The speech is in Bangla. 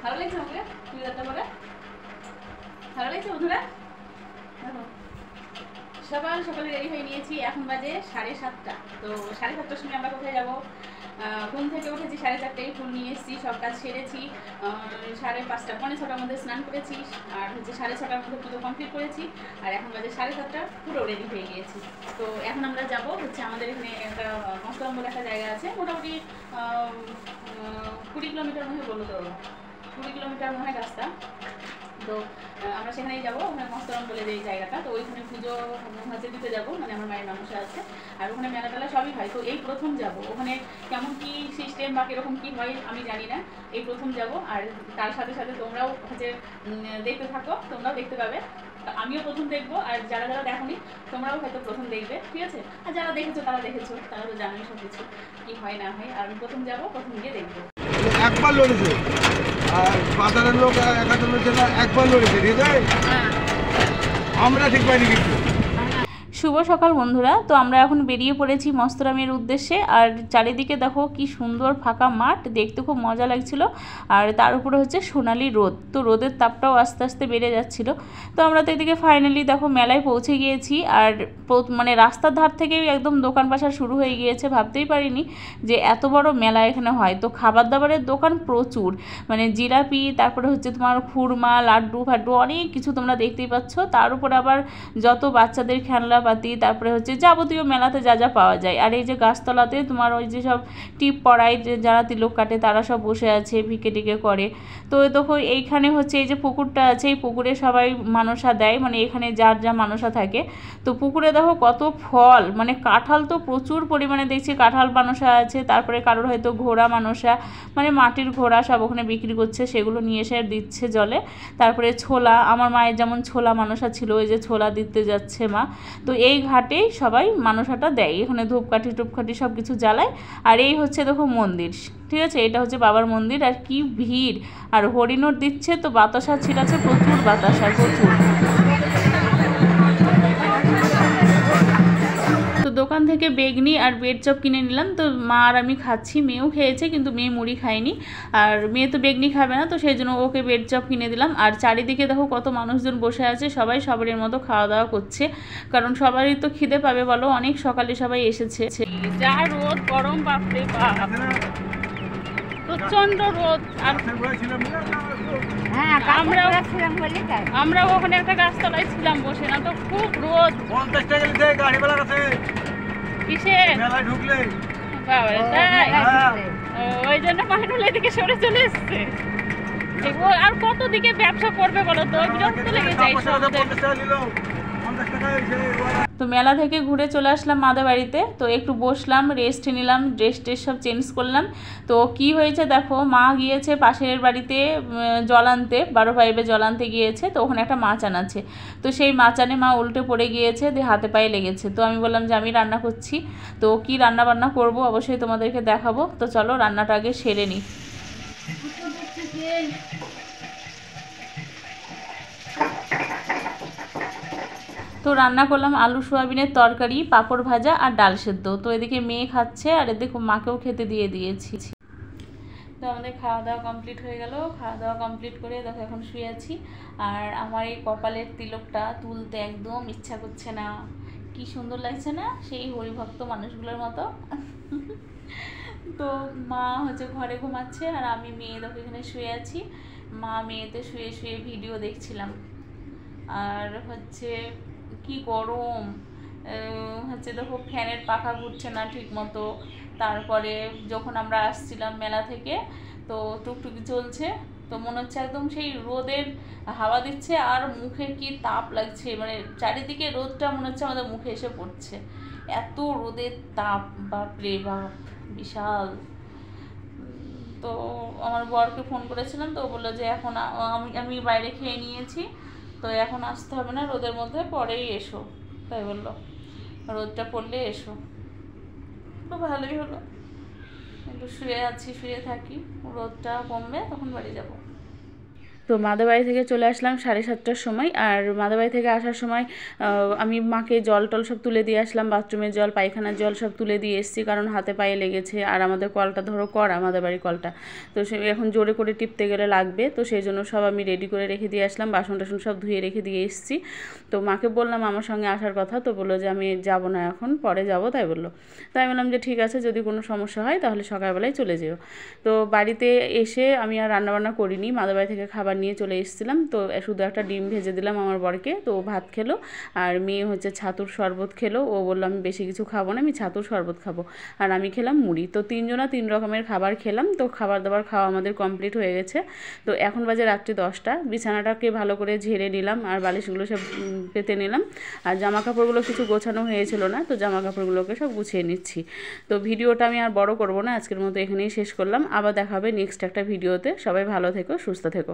ভালো লাগছে আমাকে চুড়িদারটা পরে? ভালো লাগছে বন্ধুরা? দেখো সকাল সকালে রেডি হয়ে নিয়েছি, এখন বাজে 7:30। তো 7:30টার সময় আমরা কোথায় যাবো? ঘুম থেকে উঠেছি 4:30টায়, ফুল নিয়ে এসেছি, সব কাজ সেরেছি, 5:30 পৌনে 6টার মধ্যে স্নান করেছি, আর 6:30টার মধ্যে পুজো কমপ্লিট করেছি, আর এখন বাজে 7:30, পুরো রেডি হয়ে গিয়েছি। তো এখন আমরা যাবো আমাদের এখানে একটা মস্তরম বলে একটা জায়গা আছে, মোটামুটি 20 কিলোমিটার মধ্যে বললো, তো 20 কিলোমিটার মনে হয় রাস্তা। তো আমরা সেখানেই যাবো, ওখানে মস্তরম বলে যে জায়গাটা, তো ওইখানে পুজো দিতে যাবো, মানে আমার মায়ের মানুষ আছে, আর ওখানে মেলা টেলা সবই হয়। তো এই প্রথম যাব, ওখানে কেমন কি সিস্টেম বা কীরকম কী হয় আমি জানি না, এই প্রথম যাব। আর তার সাথে সাথে তোমরাও দেখতে থাকো, তোমরাও দেখতে পাবে, আমিও প্রথম দেখবো, আর যারা যারা দেখোনি তোমরাও হয়তো প্রথম দেখবে, ঠিক আছে? আর যারা দেখেছো তারা তো জানোই সব কিছু কী হয় না হয়। আর আমি প্রথম যাব, প্রথম গিয়ে দেখবো। একবার লড়েছে, আর বাজারের লোক একাটা লড়ছে না, একবার লড়েছে, ঠিক আছে? আমরা ঠিক পাইনি কিছু। শুভ সকাল বন্ধুরা, তো আমরা এখন বেরিয়ে পড়েছি মস্তরামের উদ্দেশ্যে। আর চারিদিকে দেখো কি সুন্দর ফাঁকা মাঠ, দেখতে খুব মজা লাগছিল। আর তার উপরে হচ্ছে সোনালি রোদ, তো রোদের তাপটাও আস্তে আস্তে বেড়ে যাচ্ছিল। তো আমরা তো এদিকে ফাইনালি দেখো মেলায় পৌঁছে গিয়েছি। আর মানে রাস্তার ধার থেকেই একদম দোকান বাসা শুরু হয়ে গিয়েছে, ভাবতেই পারিনি যে এত বড় মেলা এখানে হয়। তো খাবার দাবারের দোকান প্রচুর, মানে জিলাপি, তারপরে হচ্ছে তোমার খুরমা, লাড্ডু ফাড্ডু, অনেক কিছু তোমরা দেখতেই পাচ্ছ। তার উপর আবার যত বাচ্চাদের খেলনা পাতি, তারপরে হচ্ছে যাবতীয় মেলাতে যা যা পাওয়া যায়। আর এই যে গাছতলাতে তোমার ওই যে সব টিপ পড়ায় যে যারা তিলক কাটে তারা সব বসে আছে, ভিকে টিকে করে। তো দেখো এইখানে হচ্ছে এই যে পুকুরটা আছে, এই পুকুরে সবাই মানসা দেয়, মানে এখানে যার যা মানসা থাকে। তো পুকুরে দেখো কত ফল, মানে কাঁঠাল তো প্রচুর পরিমাণে দেখছি কাঁঠাল মানসা আছে। তারপরে কারোর হয়তো ঘোড়া মানসা, মানে মাটির ঘোড়া সব ওখানে বিক্রি করছে, সেগুলো নিয়ে এসে দিচ্ছে জলে। তারপরে ছোলা, আমার মায়ের যেমন ছোলা মানসা ছিল, ওই যে ছোলা দিতে যাচ্ছে মা। তো এই ঘাটেই সবাই মানসাটা দেয়, এখানে ধূপকাঠি টুপকাঠি সব কিছু জ্বালায়। আর এই হচ্ছে দেখো মন্দির, ঠিক আছে? এটা হচ্ছে বাবার মন্দির। আর কি ভিড়, আর হরিণর দিচ্ছে, তো বাতাসা ছিটাচ্ছে, প্রচুর বাতাসা, প্রচুর। তো দোকান থেকে বেগনি আর ব্রেড চপ কিনে নিলাম। তো মা আর আমি খাচ্ছি, মেয়েও খেয়েছে, কিন্তু মেয়ে মুড়ি খায়নি, আর মেয়ে তো বেগনি খাবে না, তো সেই জন্য ওকে ব্রেড চপ কিনে দিলাম। আর চারিদিকে দেখো কত মানুষজন বসে আছে, সবাই সবারের মতো খাওয়া দাওয়া করছে, কারণ সবারই তো খিদে পাবে বলো, অনেক সকালে সবাই এসেছে। যা রোদ, গরম, বাপরে বাপ, প্রচন্ড রোদ। আর আমরা ওখানে একটা গাছতলায় ছিলাম বসে, না তো খুব রোদ। 50 টাকা গাড়ি বেলা আছে কিসের মেলায় ঢুকলে? বাবারে, তাই? ওই জন্য মানুষ এদিকে সরে চলে এসছে। আর কত দিকে ব্যবসা করবে বলো তো, বিরক্ত লেগে যায়। তো মেলা থেকে ঘুরে চলে আসলাম মাদের বাড়িতে। তো একটু বসলাম, রেস্ট নিলাম, ড্রেস সব চেঞ্জ করলাম। তো কি হয়েছে দেখো, মা গিয়েছে পাশের বাড়িতে জল আনতে, 12 পাইপে জল আনতে গিয়েছে। তো ওখানে একটা মাছ আনাচ্ছে, তো সেই মাছ আনে মা উল্টে পড়ে গিয়েছে, দিয়ে হাতে পায়ে লেগেছে। তো আমি বললাম যে আমি রান্না করছি, তো কি রান্না বান্না করবো অবশ্যই তোমাদেরকে দেখাবো। তো চলো রান্নাটা আগে সেরে নিই। তো রান্না করলাম আলু সোয়াবিনের তরকারি, পাঁপড় ভাজা আর ডাল সেদ্ধ। তো এদিকে মেয়ে খাচ্ছে, আর এদিকে মাকেও খেতে দিয়ে দিয়েছি। তো আমাদের খাওয়া দাওয়া কমপ্লিট হয়ে গেল, খাওয়া দাওয়া কমপ্লিট করে দেখো এখন শুয়ে আছি। আর আমার এই কপালের তিলকটা তুলতে একদম ইচ্ছা করছে না, কি সুন্দর লাগছে না, সেই হরিভক্ত মানুষগুলোর মতো। তো মা হচ্ছে ঘরে ঘুমাচ্ছে, আর আমি মেয়ে দেখো এখানে শুয়ে আছি। মা মেয়েতে শুয়ে শুয়ে ভিডিও দেখছিলাম। আর হচ্ছে কি গরম, হচ্ছে দেখো ফ্যানের পাখা ঘুরছে না ঠিক মতো। তারপরে যখন আমরা আসছিলাম মেলা থেকে, তো টুকটুকি চলছে, তো মনে হচ্ছে একদম সেই রোদের হাওয়া দিচ্ছে, আর মুখে কি তাপ লাগছে, মানে চারিদিকে রোদটা মনে হচ্ছে আমাদের মুখে এসে পড়ছে, এত রোদের তাপ, বাপরে বাপ, বিশাল। তো আমার বরকে ফোন করেছিলাম, তো বললো যে এখন আমি বাইরে খেয়ে নিয়েছি, তো এখন আসতে হবে না, রোদের মধ্যে পরেই এসো, তাই বললো, রোদটা পড়লে এসো। তো ভালোই হলো, একটু শুয়ে আছি, শুয়ে থাকি, রোদটা কমবে তখন বাড়ি যাব। তো মাদাবাড়ি থেকে চলে আসলাম 7:30টার সময়। আর মাদাবাড়ি থেকে আসার সময় আমি মাকে জল টল সব তুলে দিয়ে আসলাম, বাথরুমের জল, পায়খানার জল সব তুলে দিয়ে এসেছি, কারণ হাতে পায়ে লেগেছে। আর আমাদের কলটা ধরো করা, মাদাবাড়ি কলটা, তো সে এখন জোরে করে টিপতে গেলে লাগবে, তো সেই জন্য সব আমি রেডি করে রেখে দিয়ে আসলাম, বাসন টাসন সব ধুয়ে রেখে দিয়ে এসেছি। তো মাকে বললাম আমার সঙ্গে আসার কথা, তো বললো যে আমি যাব না এখন, পরে যাব, তাই বললো। তাই বললাম যে ঠিক আছে, যদি কোনো সমস্যা হয় তাহলে সকালবেলায় চলে যেও। তো বাড়িতে এসে আমি আর রান্নাবান্না করিনি, মাদাবাড়ি থেকে খাবার নিয়ে চলে এসেছিলাম। তো শুধু একটা ডিম ভেজে দিলাম আমার বরকে, তো ও ভাত খেলো। আর মেয়ে হচ্ছে ছাতুর শরবত খেলো, ও বললো আমি বেশি কিছু খাবো না, আমি ছাতুর শরবত খাবো। আর আমি খেলাম মুড়ি। তো 3 জনা 3 রকমের খাবার খেলাম। তো খাবার দাবার খাওয়া আমাদের কমপ্লিট হয়ে গেছে। তো এখন বাজে রাত্রি 10টা। বিছানাটাকে ভালো করে ঝেড়ে নিলাম আর বালিশগুলো সব পেতে নিলাম। আর জামা কাপড়গুলো কিছু গোছানো হয়েছিল না, তো জামা কাপড়গুলোকে সব গুছিয়ে নিচ্ছি। তো ভিডিওটা আমি আর বড় করব না, আজকের মতো এখানেই শেষ করলাম। আবার দেখা হবে নেক্সট একটা ভিডিওতে। সবাই ভালো থেকো, সুস্থ থেকো।